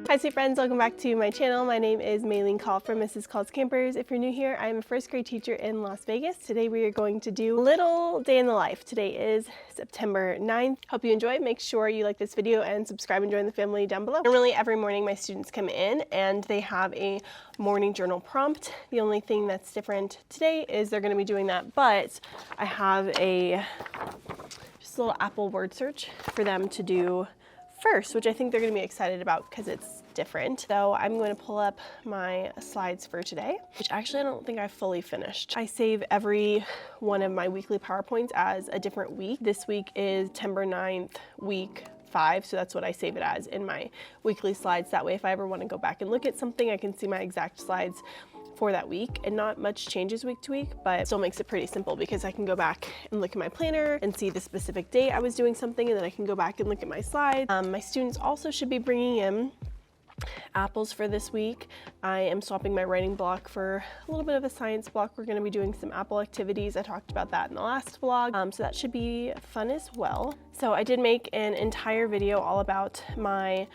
Hi sweet friends, welcome back to my channel. My name is Maylene Call from Mrs. Call's Campers. If you're new here, I am a first grade teacher in Las Vegas. Today we are going to do a little day in the life. Today is September 9th. Hope you enjoy. Make sure you like this video and subscribe and join the family down below. Normally every morning my students come in and they have a morning journal prompt. The only thing that's different today is they're going to be doing that, but I have just a little Apple word search for them to do first, which I think they're going to be excited about because it's different. So I'm going to pull up my slides for today, which actually I don't think I fully finished. I save every one of my weekly PowerPoints as a different week. This week is September 9th, week 5, so that's what I save it as in my weekly slides. That way if I ever want to go back and look at something, I can see my exact slides for that week, and not much changes week to week, but it still makes it pretty simple because I can go back and look at my planner and see the specific date I was doing something, and then I can go back and look at my slides. My students also should be bringing in apples for this week. I am swapping my writing block for a little bit of a science block. We're going to be doing some apple activities. I talked about that in the last vlog, so that should be fun as well. So I did make an entire video all about my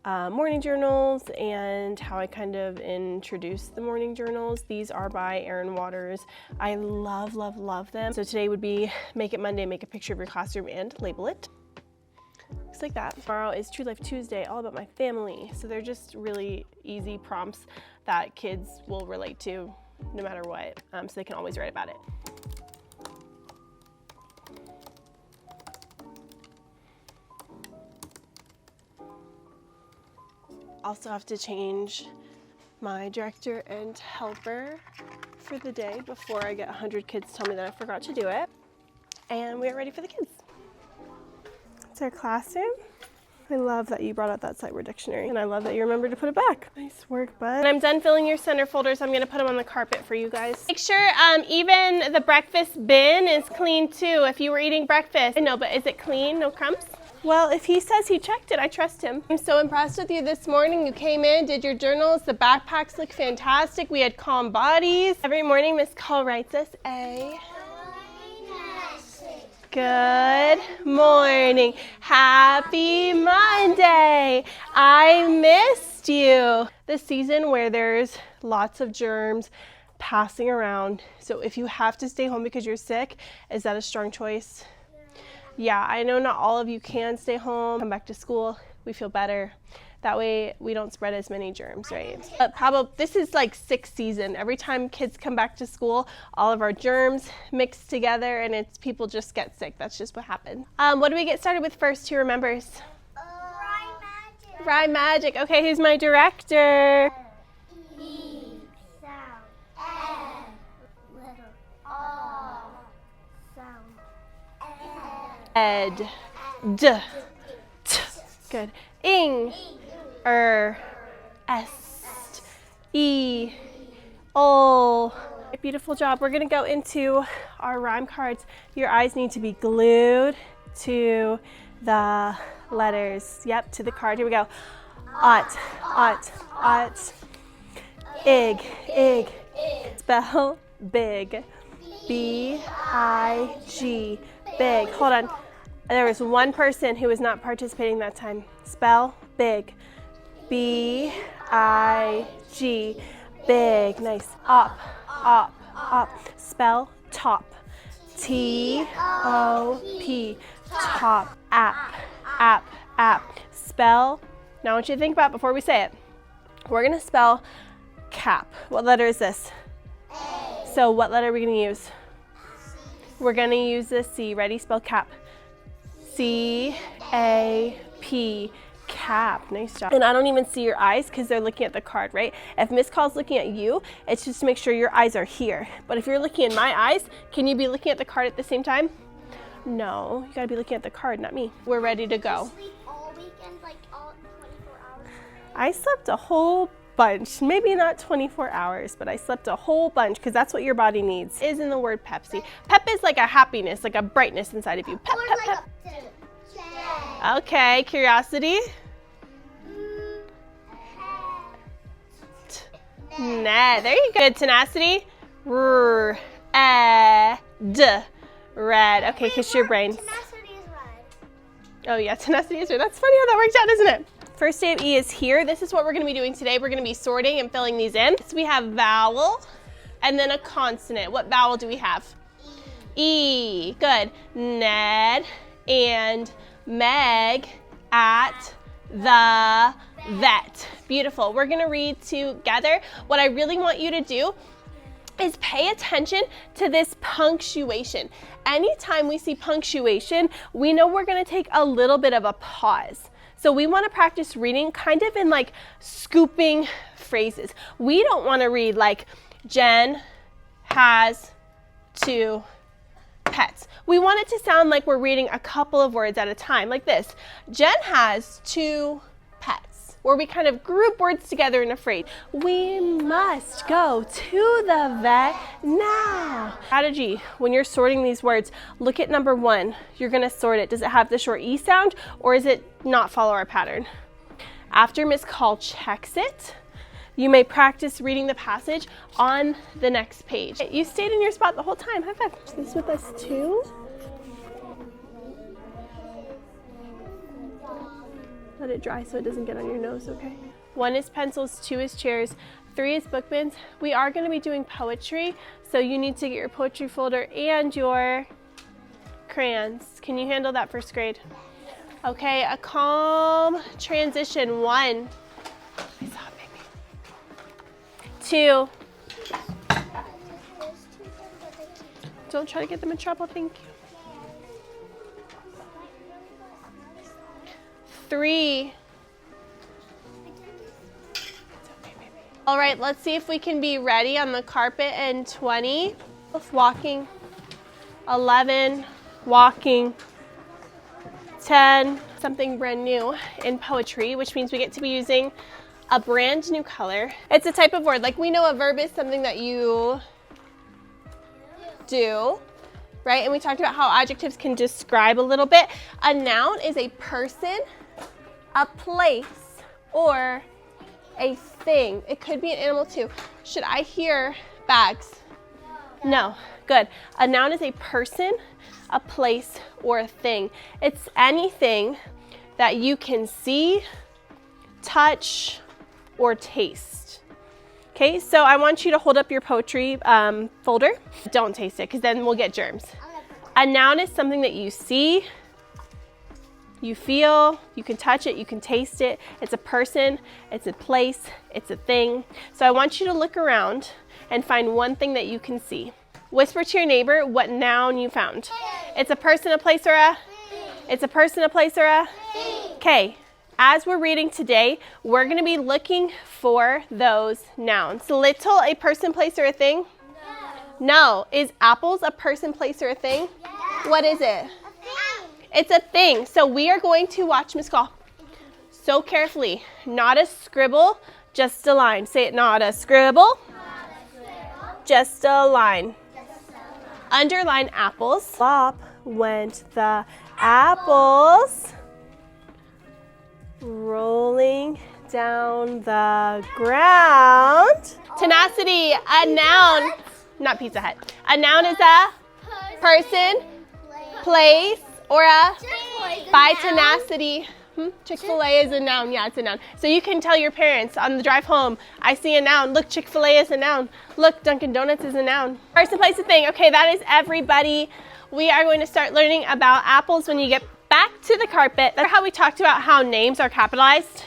morning journals and how I kind of introduce the morning journals. These are by Erin Waters. I love, love, love them. So today would be Make It Monday, make a picture of your classroom and label it. Looks like that. Tomorrow is True Life Tuesday, all about my family. So they're just really easy prompts that kids will relate to no matter what, so they can always write about it. Also have to change my director and helper for the day before I get 100 kids tell me that I forgot to do it. And we're ready for the kids. It's our classroom. I love that you brought out that sight word dictionary, and I love that you remembered to put it back. Nice work, bud. And I'm done filling your center folders. I'm gonna put them on the carpet for you guys. Make sure even the breakfast bin is clean too if you were eating breakfast. I know, but is it clean? No crumbs? Well, if he says he checked it, I trust him. I'm so impressed with you this morning. You came in, did your journals. The backpacks look fantastic. We had calm bodies. Every morning, Miss Call writes us a good morning. Happy Monday. I missed you. The season where there's lots of germs passing around. So if you have to stay home because you're sick, is that a strong choice? Yeah, I know not all of you can stay home, come back to school, we feel better. That way we don't spread as many germs, right? But probably this is like 6th season. Every time kids come back to school, all of our germs mix together and people just get sick. That's just what happened. What do we get started with first? Who remembers? Rhyme magic. Rhyme magic. Okay, who's my director? E, sound. N, little. O, sound. Ed, D, T. Good. Ing, S, E, O. Beautiful job. We're gonna go into our rhyme cards. Your eyes need to be glued to the letters. Yep, to the card. Here we go. Ot, ot, ot. Ig, ig. Spell big. B-I-G. Big. Hold on. There was one person who was not participating that time. Spell big. B-I-G. Big. Nice. Up, up, up. Spell top. T-O-P. Top. App, app, app. Spell. Now I want you to think about it before we say it. We're going to spell cap. What letter is this? A. So what letter are we going to use? We're going to use the C. Ready? Spell cap. C-A-P. Cap. Nice job. And I don't even see your eyes because they're looking at the card, right? If Miss Call's looking at you, it's just to make sure your eyes are here. But if you're looking in my eyes, can you be looking at the card at the same time? No, you gotta be looking at the card, not me. We're ready to go. You sleep all weekend, like all 24 hours? I slept a whole bunch, maybe not 24 hours, but I slept a whole bunch because that's what your body needs. Is in the word Pepsi. Pep is like a happiness, like a brightness inside of you. Pep, Or pep, like pep. a Okay, curiosity. Nah, there you go. Good. Tenacity. R, D, red. Okay, kiss your brain. Tenacity is red. Oh yeah, tenacity is red. That's funny how that worked out, isn't it? First day of E is here. This is what we're going to be doing today. We're going to be sorting and filling these in. So we have vowel and then a consonant. What vowel do we have? E. Good. Ned and Meg at the vet. Beautiful. We're going to read together. What I really want you to do is pay attention to this punctuation. Anytime we see punctuation, we know we're going to take a little bit of a pause. So we want to practice reading kind of in like scooping phrases. We don't want to read like Jen has 2 pets. We want it to sound like we're reading a couple of words at a time, like this. Jen has 2 pets, where we kind of group words together in a phrase. We must go to the vet now. Strategy, when you're sorting these words, look at number 1. You're going to sort it. Does it have the short E sound, or is it not follow our pattern? After Miss Call checks it, you may practice reading the passage on the next page. You stayed in your spot the whole time. High five. Is this with us too? Let it dry so it doesn't get on your nose, okay? 1 is pencils, 2 is chairs, 3 is book bins. We are going to be doing poetry, so you need to get your poetry folder and your crayons. Can you handle that first grade? Okay, a calm transition. 1. I saw it, baby. 2. Don't try to get them in trouble, thank you. 3. All right, let's see if we can be ready on the carpet in 20. Walking. 11. Walking. 10. Something brand new in poetry, which means we get to be using a brand new color. It's a type of word. Like we know a verb is something that you do, right? And we talked about how adjectives can describe a little bit. A noun is a person, a place, or a thing. It could be an animal too. Should I hear bags? No. Good. A noun is a person, a place, or a thing. It's anything that you can see, touch, or taste. Okay, so I want you to hold up your poetry folder. Don't taste it, because then we'll get germs. A noun is something that you see, you feel, you can touch it, you can taste it. It's a person, it's a place, it's a thing. So I want you to look around and find one thing that you can see. Whisper to your neighbor what noun you found. It's a person, a place, or a? It's a person, a place, or a? Okay. As we're reading today, we're going to be looking for those nouns. Little, a person, place, or a thing? No. Is apples a person, place, or a thing? What is it? It's a thing. So we are going to watch Miss Call so carefully. Not a scribble, just a line. Say it, not a scribble, just a line. Underline apples. Flop went the apples, rolling down the ground. Tenacity, a noun, not Pizza Hut. A noun is a person, place, or a? By tenacity. Chick-fil-A is a noun. Yeah, it's a noun. So you can tell your parents on the drive home, I see a noun. Look, Chick-fil-A is a noun. Look, Dunkin' Donuts is a noun. Person, place, a thing. Okay, that is everybody. We are going to start learning about apples when you get back to the carpet. That's how we talked about how names are capitalized.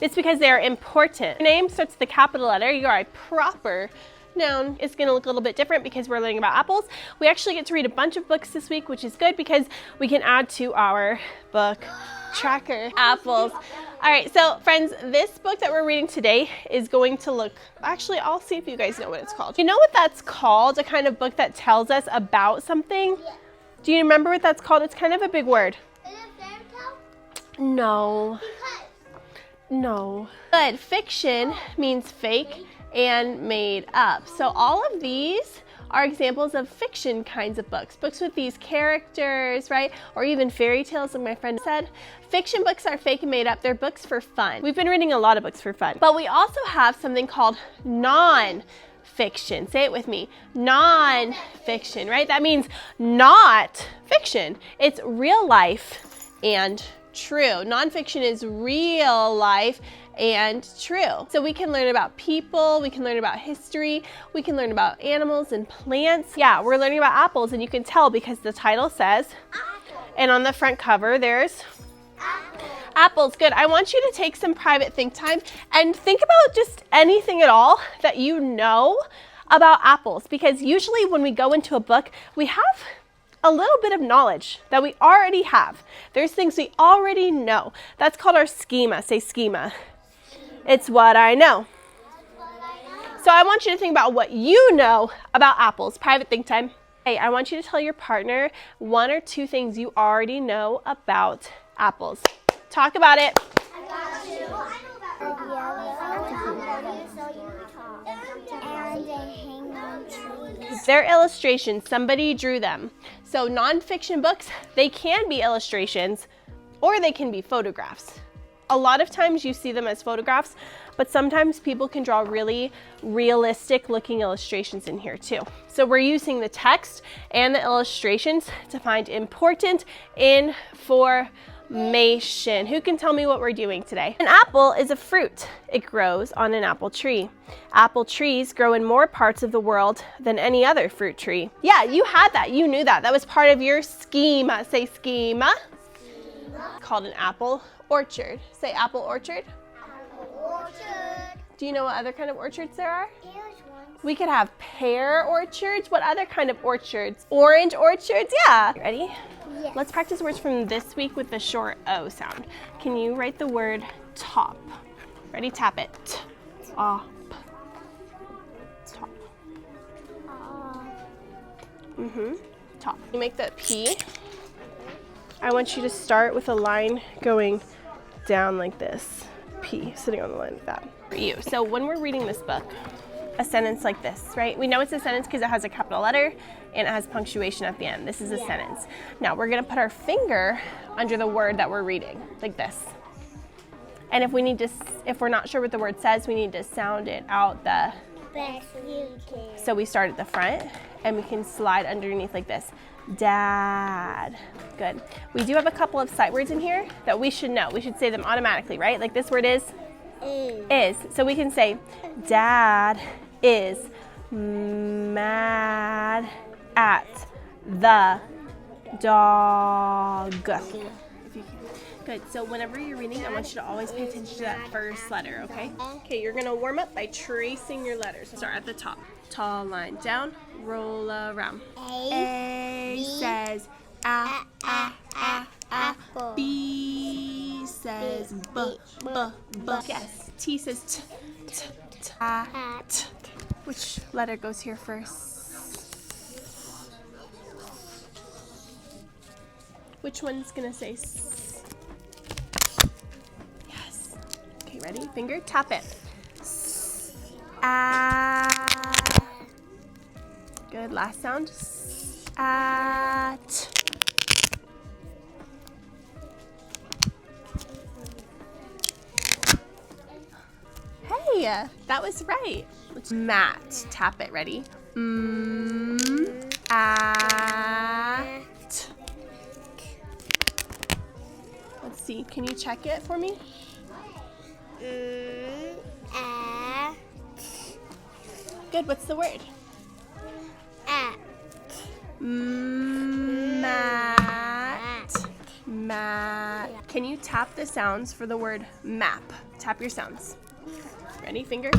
It's because they are important. Your name starts with the capital letter. You are a proper noun. It's going to look a little bit different because we're learning about apples. We actually get to read a bunch of books this week, which is good because we can add to our book tracker. Apples. All right, so friends, this book that we're reading today is going to look, actually, I'll see if you guys know what it's called. You know what that's called? A kind of book that tells us about something? Yeah. Do you remember what that's called? It's kind of a big word. Is it fairy tale? No. No. Good. Fiction means fake and made up. So all of these are examples of fiction kinds of books. Books with these characters, right? Or even fairy tales, like my friend said. Fiction books are fake and made up. They're books for fun. We've been reading a lot of books for fun. But we also have something called non-fiction. Say it with me. Non-fiction, right? That means not fiction. It's real life and true. Nonfiction is real life and true. So we can learn about people, we can learn about history, we can learn about animals and plants. Yeah, we're learning about apples, and you can tell because the title says, apple. And on the front cover there's apple. Apples. Good. I want you to take some private think time and think about just anything at all that you know about apples, because usually when we go into a book, we have a little bit of knowledge that we already have. There's things we already know. That's called our schema. Say schema. It's what I know. So I want you to think about what you know about apples. Private think time. Hey, I want you to tell your partner 1 or 2 things you already know about apples. Talk about it. I got you. And they hang on trees. They're illustrations. Somebody drew them. So nonfiction books, they can be illustrations or they can be photographs. A lot of times you see them as photographs, but sometimes people can draw really realistic looking illustrations in here too. So we're using the text and the illustrations to find important information. Who can tell me what we're doing today? An apple is a fruit. It grows on an apple tree. Apple trees grow in more parts of the world than any other fruit tree. Yeah, you had that. You knew that. That was part of your schema. Say schema. Called an apple orchard. Say apple orchard. Apple orchard. Do you know what other kind of orchards there are? Here's one. We could have pear orchards. What other kind of orchards? Orange orchards? Yeah. Ready? Yes. Let's practice words from this week with the short O sound. Can you write the word top? Ready? Tap it. Top. Top. Top. You make the P. I want you to start with a line going down like this. P, sitting on the line like that. For you. So when we're reading this book, a sentence like this, right? We know it's a sentence because it has a capital letter and it has punctuation at the end. This is a sentence. Now we're gonna put our finger under the word that we're reading, like this. And if we're not sure what the word says, we need to sound it out the Best you can. So we start at the front and we can slide underneath like this. Dad. Good. We do have a couple of sight words in here that we should know. We should say them automatically, right? Like this word is? Is. So we can say, Dad is mad at the dog. Good. So whenever you're reading, I want you to always pay attention to that first letter, okay? Okay, you're gonna warm up by tracing your letters. Start at the top. Tall line down, roll around. A says apple. B says b. Yes. T says t. Which letter goes here first? Which one's gonna say s? Yes. Okay, ready? Finger, tap it. Good, last sound. At. Hey, that was right. Mat, tap it, ready? At. Let's see, can you check it for me? At. Good, what's the word? At. Mat. Mat. Can you tap the sounds for the word map? Tap your sounds. Ready? Finger.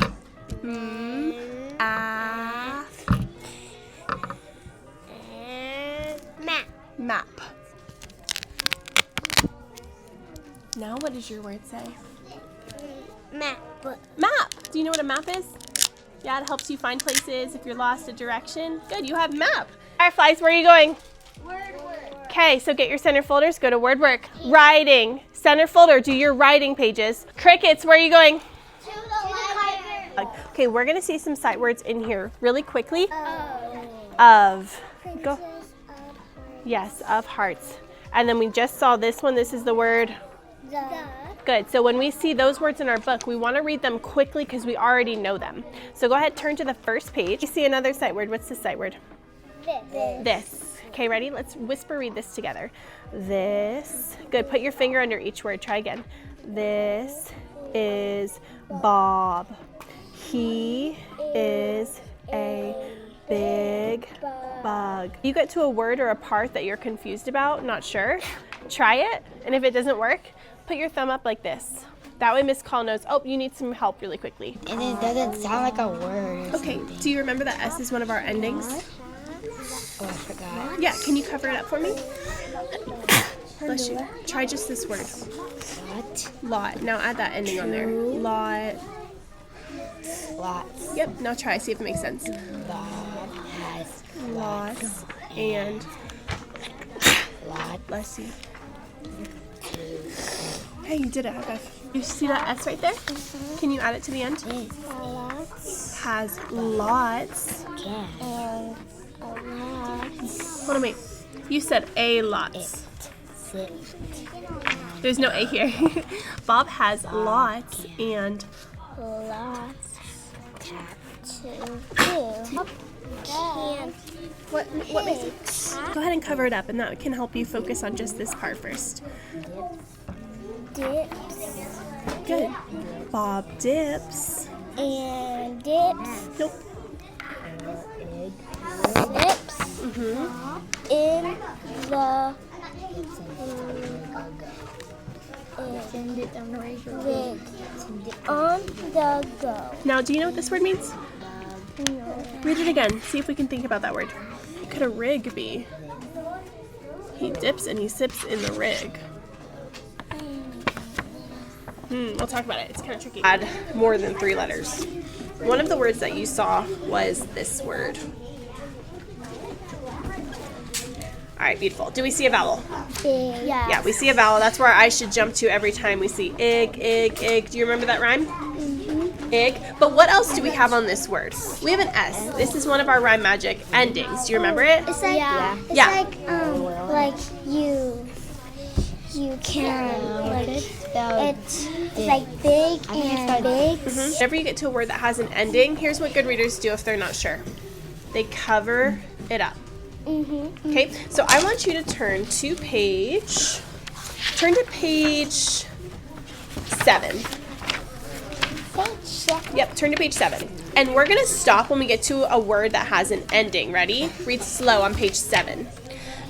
Map. Map. Now what does your word say? Map. Map. Do you know what a map is? Yeah, it helps you find places if you're lost a direction. Good, you have map. Fireflies, where are you going? Word work. Okay, so get your center folders, go to word work. Writing. Center folder, do your writing pages. Crickets, where are you going? To the library. Okay, we're gonna see some sight words in here really quickly. Of. Go. Yes, of hearts. And then we just saw this one. This is the word. The. Good. So when we see those words in our book, we want to read them quickly because we already know them. So go ahead, turn to the first page. You see another sight word. What's the sight word? This. This. Okay, ready? Let's whisper read this together. This, good, put your finger under each word, try again. This is Bob. He is a big bug. You get to a word or a part that you're confused about, not sure, try it, and if it doesn't work, put your thumb up like this. That way Miss Call knows, oh, you need some help really quickly. And it doesn't sound like a word. Okay, do you remember that S is one of our endings? Oh, I forgot. Yeah, can you cover it up for me? Bless you. Try just this word. What? Lot. Now add that ending on there. Lot. Lots. Yep, now try, see if it makes sense. Bob has Lots and lots. bless you. Hey, you did it, okay. You see that S right there? Can you add it to the end? Has lots. Can. Hold on, wait. You said a lots. Sit. There's no A here. Bob has lots and Lots Cat. to do. Can what makes it? Go ahead and cover it up, and that can help you focus on just this part first. dips Good. Bob dips. and dips Nope. dips in the on the go. Now, do you know what this word means? No. Read it again. See if we can think about that word. What could a rig be? He dips and he sips in the rig. We'll talk about it. It's kind of tricky. Add more than 3 letters. One of the words that you saw was this word. All right, beautiful. Do we see a vowel? Big. Yeah, we see a vowel. That's where I should jump to every time we see ig, ig, ig. Do you remember that rhyme? Ig. But what else do we have on this word? We have an S. This is one of our rhyme magic endings. Do you remember it? It's like it's Yeah. like you can like it's like big and big. Whenever you get to a word that has an ending, here's what good readers do if they're not sure. They cover it up. Okay, so I want you to turn to page 7. Yep, turn to page 7. And we're gonna stop when we get to a word that has an ending. Ready? Read slow on page 7.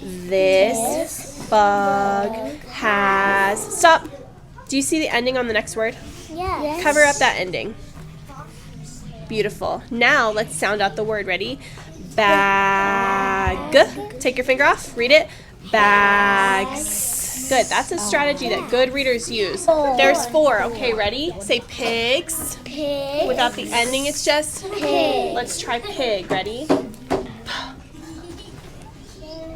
This bug has, stop. Do you see the ending on the next word? Yes. Cover up that ending. Beautiful. Now let's sound out the word. Ready? Bag. Take your finger off. Read it. Bags. Good. That's a strategy that good readers use. There's 4. Okay, ready? Say pigs. Pig. Without the ending, it's just Pig. Let's try pig. Ready?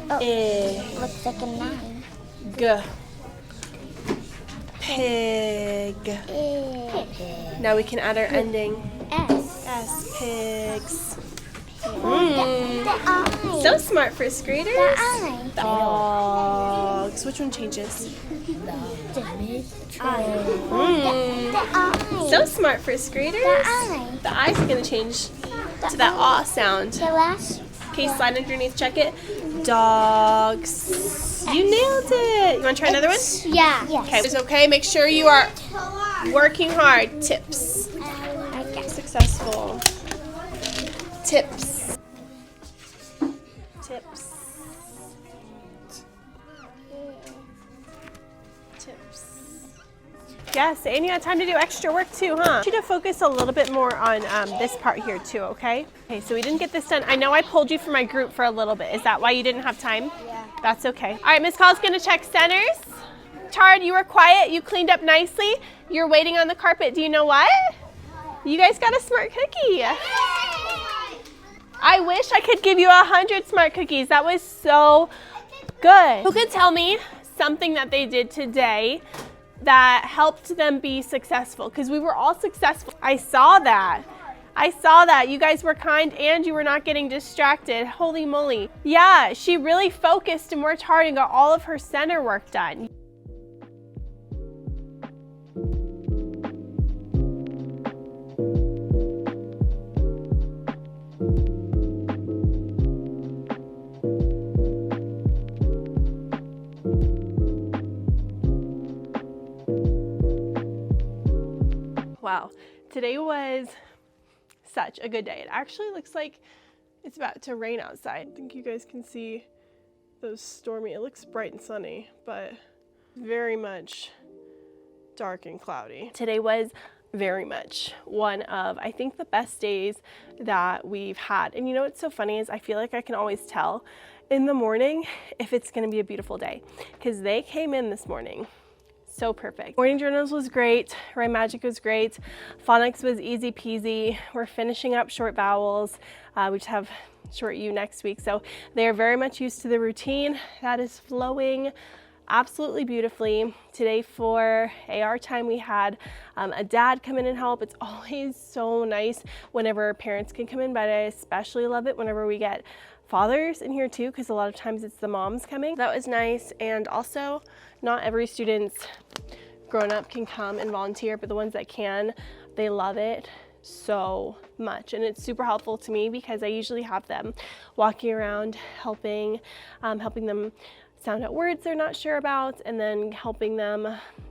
Looks like a 9. G. Pig. Pig. Now we can add our ending. S. S. Pigs. The I. So smart, first graders. The I. Dogs. Which one changes? The I. So smart, first graders. The I. The I's are going to change to that aw sound. The last. Okay, slide underneath, check it. Dogs. You nailed it. You want to try another one? Yeah. Okay, it's okay. Make sure you are working hard. Tips. Successful. Tips. Tips. Tips. Yes, and you had time to do extra work too, huh? I want you to focus a little bit more on this part here too, okay? Okay, so we didn't get this done. I know I pulled you from my group for a little bit. Is that why you didn't have time? Yeah. That's okay. All right, Miss Call's gonna check centers. Tard, you were quiet. You cleaned up nicely. You're waiting on the carpet. Do you know what? You guys got a smart cookie. I wish I could give you 100 smart cookies. That was so good. Who could tell me something that they did today that helped them be successful? Because we were all successful. I saw that. You guys were kind and you were not getting distracted. Holy moly. Yeah, she really focused and worked hard and got all of her center work done. Wow, today was such a good day. It actually looks like it's about to rain outside. I think you guys can see those stormy, it looks bright and sunny, but very much dark and cloudy. Today was very much one of, I think, the best days that we've had. And you know what's so funny is I feel like I can always tell in the morning if it's gonna be a beautiful day, because they came in this morning so perfect. Morning journals was great, Rhyme Magic was great, phonics was easy peasy. We're finishing up short vowels. We just have short U next week, so they're very much used to the routine. That is flowing absolutely beautifully. Today for AR time, we had a dad come in and help. It's always so nice whenever parents can come in, but I especially love it whenever we get fathers in here too, because a lot of times it's the moms coming. That was nice. And also, not every student's grown up can come and volunteer, but the ones that can, they love it so much. And it's super helpful to me because I usually have them walking around helping them sound out words they're not sure about, and then helping them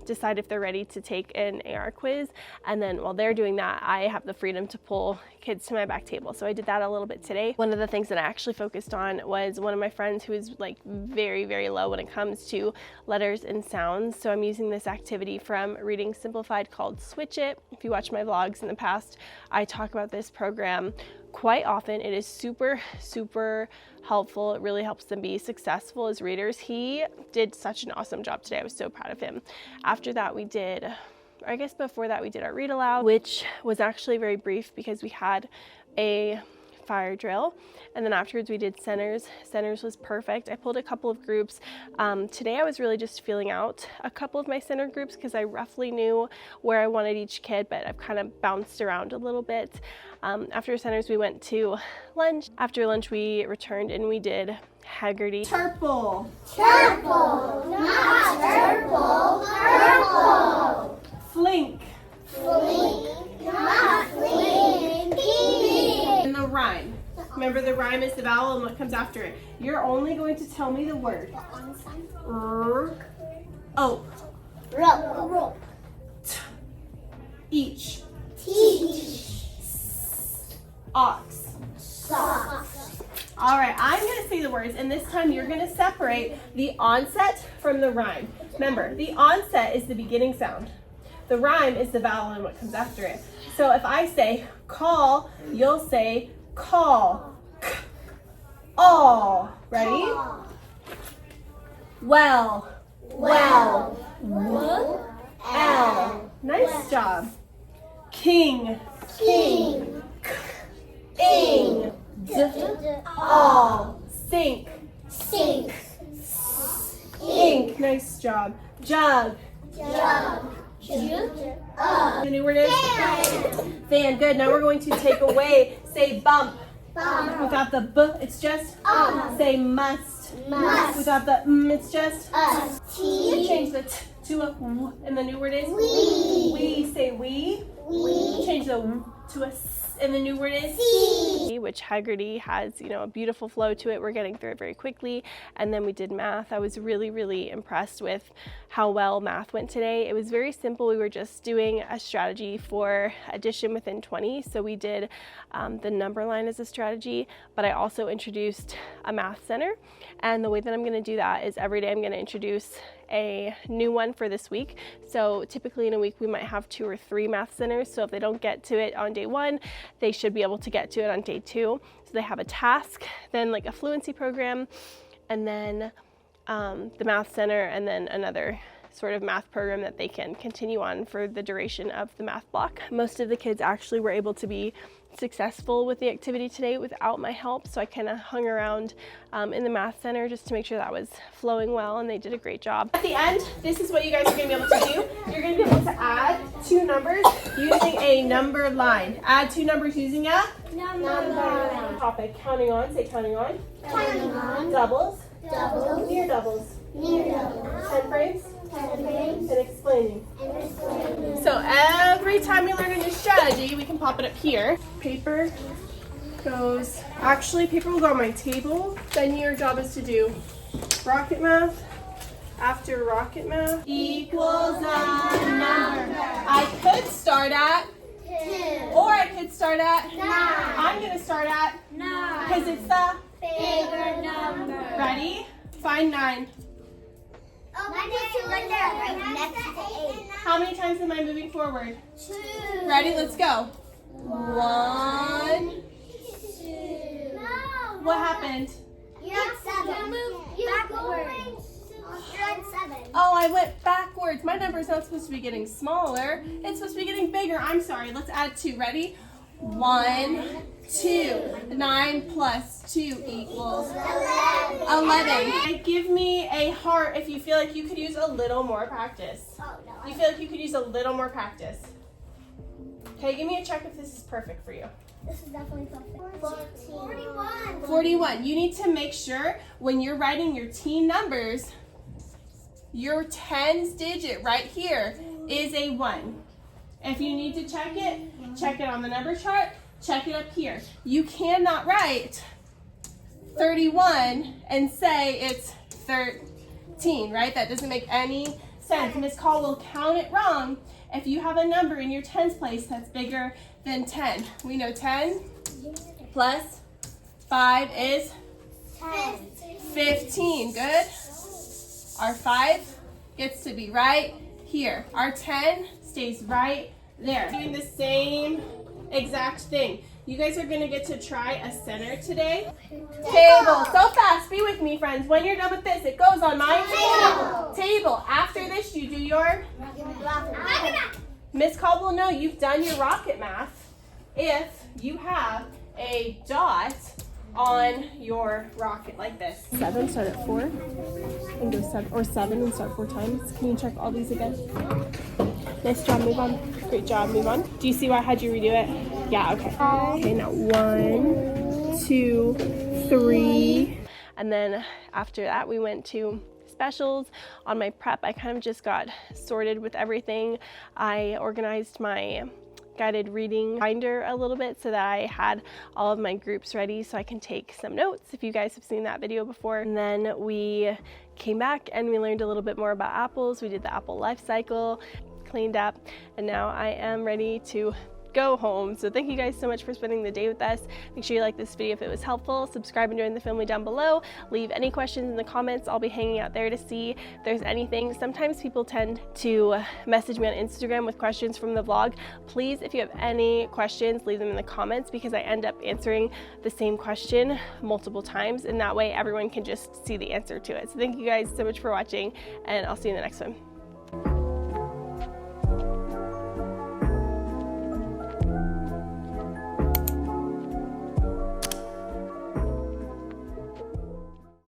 decide if they're ready to take an AR quiz. And then while they're doing that, I have the freedom to pull kids to my back table. So I did that a little bit today. One of the things that I actually focused on was one of my friends who is like very, very low when it comes to letters and sounds. So I'm using this activity from Reading Simplified called Switch It. If you watch my vlogs in the past, I talk about this program quite often. It is super, super helpful. It really helps them be successful as readers. He did such an awesome job today. I was so proud of him. After that, we did, or I guess before that, we did our read aloud, which was actually very brief because we had a fire drill. And then afterwards we did centers. Centers was perfect. I pulled a couple of groups. Today I was really just feeling out a couple of my center groups because I roughly knew where I wanted each kid, but I've kind of bounced around a little bit. After centers we went to lunch. After lunch we returned and we did Haggerty. Purple. Purple, not purple, purple. Flink. Flink, not flinky. And the rhyme. Remember, the rhyme is the vowel and what comes after it. You're only going to tell me the word. Oak. Rope. Each. Teach. Ox. Socks. All right, I'm going to say the words, and this time you're going to separate the onset from the rhyme. Remember, the onset is the beginning sound. The rhyme is the vowel and what comes after it. So if I say call, you'll say call. All. Ready? Well. L. Nice job. King. King. Ing. All. Sink. Sink. Ink. Nice job. Jug. Jug. The new word is fan. Good. Now we're going to take away. Say bump. Bump. Without the b, it's just say must. Must. Without the it's just Us. Tea. Change the t to a w, and the new word is We. We. Say we. We. Change the w to a s, and the new word is See. which Haggerty has, you know, a beautiful flow to it. We're getting through it very quickly. And then we did math. I was really, really impressed with how well math went today. It was very simple. We were just doing a strategy for addition within 20. So we did the number line as a strategy, but I also introduced a math center. And the way that I'm going to do that is every day I'm going to introduce a new one for this week. So typically in a week we might have 2 or 3 math centers. So if they don't get to it on day 1, they should be able to get to it on day 2. So they have a task, then like a fluency program, and then the math center, and then another sort of math program that they can continue on for the duration of the math block. Most of the kids actually were able to be successful with the activity today without my help, so I kind of hung around in the math center just to make sure that was flowing well, and they did a great job. At the end, this is what you guys are going to be able to do. You're going to be able to add 2 numbers using a number line. Add 2 numbers using a Number line. topic. Counting on, say counting on. Counting on. Doubles. Doubles. Near doubles. Near doubles. 10 frames. 10 frames. And explaining. And explaining. So every time you learn a new strategy, we can pop it up here. Paper goes, actually paper will go on my table. Then your job is to do rocket math, after rocket math equals a number. I could start at 2. Or I could start at 9. I'm going to start at 9. Because it's the bigger number. Ready? Find 9. Oh, right there, right next to 8. How many times am I moving forward? 2. Ready? Let's go. 1. 2. No. What happened? You're at 7. You're backwards. You're at 7. Oh, I went backwards. My number is not supposed to be getting smaller. It's supposed to be getting bigger. I'm sorry. Let's add 2. Ready? 1, 2. 9 plus 2 equals 11. Give me a heart if you feel like you could use a little more practice. Oh, no. You feel like you could use a little more practice. Okay, give me a check if this is perfect for you. This is definitely perfect. 41. 41. You need to make sure when you're writing your teen numbers, your tens digit right here is a 1. If you need to check it on the number chart, check it up here. You cannot write 31 and say it's 13, right? That doesn't make any sense. Miss Call will count it wrong if you have a number in your tens place that's bigger than 10. We know 10 plus 5 is 15. Good. Our 5 gets to be right here. Our 10 stays right there. Doing the same exact thing. You guys are going to get to try a center today. Table. So fast. Be with me, friends. When you're done with this, it goes on my table. After this, you do your Miss Caldwell will know you've done your rocket math if you have a dot on your rocket like this. 7, start at 4, and go 7, or 7 and start 4 times. Can you check all these again? Nice job, move on. Great job, move on. Do you see why I had you redo it? Yeah, okay. Okay, now 1, 2, 3. And then after that, we went to specials. On my prep, I kind of just got sorted with everything. I organized my guided reading binder a little bit so that I had all of my groups ready so I can take some notes if you guys have seen that video before. And then we came back and we learned a little bit more about apples. We did the apple life cycle, cleaned up, and now I am ready to go home. So thank you guys so much for spending the day with us. Make sure you like this video if it was helpful. Subscribe and join the family down below. Leave any questions in the comments. I'll be hanging out there to see if there's anything. Sometimes people tend to message me on Instagram with questions from the vlog. Please, if you have any questions, leave them in the comments because I end up answering the same question multiple times, and that way everyone can just see the answer to it. So thank you guys so much for watching, and I'll see you in the next one.